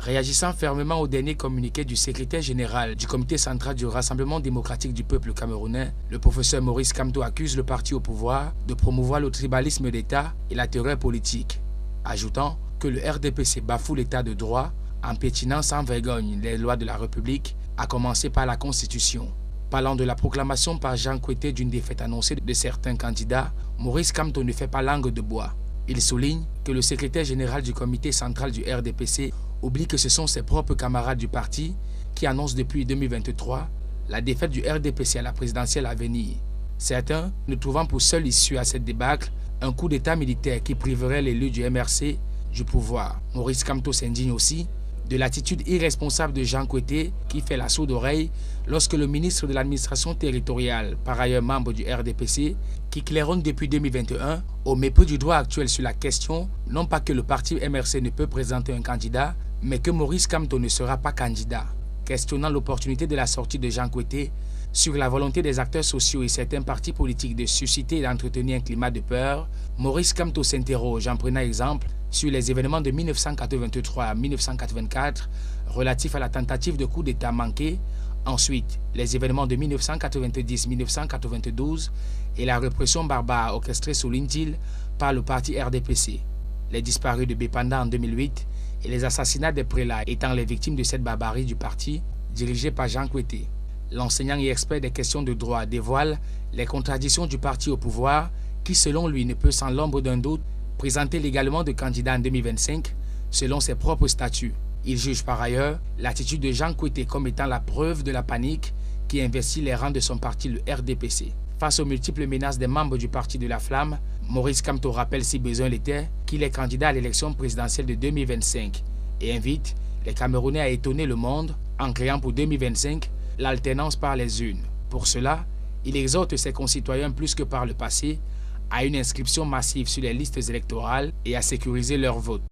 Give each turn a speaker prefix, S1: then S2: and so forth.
S1: Réagissant fermement au dernier communiqué du secrétaire général du comité central du Rassemblement démocratique du peuple camerounais, le professeur Maurice Kamto accuse le parti au pouvoir de promouvoir le tribalisme d'État et la terreur politique, ajoutant que le RDPC bafoue l'État de droit en piétinant sans vergogne les lois de la République, à commencer par la Constitution. Parlant de la proclamation par Jean Kouété d'une défaite annoncée de certains candidats, Maurice Kamto ne fait pas langue de bois. Il souligne que le secrétaire général du comité central du RDPC oublie que ce sont ses propres camarades du parti qui annoncent depuis 2023 la défaite du RDPC à la présidentielle à venir. Certains ne trouvant pour seule issue à cette débâcle un coup d'état militaire qui priverait l'élu du MRC du pouvoir. Maurice Kamto s'indigne aussi de l'attitude irresponsable de Jean Kouété qui fait la sourde oreille lorsque le ministre de l'administration territoriale, par ailleurs membre du RDPC, qui claironne depuis 2021 au mépris du droit actuel sur la question, non pas que le parti MRC ne peut présenter un candidat, mais que Maurice Kamto ne sera pas candidat. Questionnant l'opportunité de la sortie de Jean Kouété sur la volonté des acteurs sociaux et certains partis politiques de susciter et d'entretenir un climat de peur, Maurice Kamto s'interroge en prenant exemple sur les événements de 1983 à 1984 relatifs à la tentative de coup d'État manqué, ensuite les événements de 1990-1992 et la répression barbare orchestrée sous l'Indil par le parti RDPC, les disparus de Bépanda en 2008 et les assassinats des prélats étant les victimes de cette barbarie du parti dirigé par Jean Kouété. L'enseignant et expert des questions de droit dévoile les contradictions du parti au pouvoir qui, selon lui, ne peut sans l'ombre d'un doute présenter légalement de candidat en 2025 selon ses propres statuts. Il juge par ailleurs l'attitude de Jean Kouété comme étant la preuve de la panique qui investit les rangs de son parti, le RDPC. Face aux multiples menaces des membres du parti de la Flamme, Maurice Kamto rappelle si besoin l'était qu'il est candidat à l'élection présidentielle de 2025 et invite les Camerounais à étonner le monde en créant pour 2025 l'alternance par les urnes. Pour cela, il exhorte ses concitoyens plus que par le passé à une inscription massive sur les listes électorales et à sécuriser leur vote.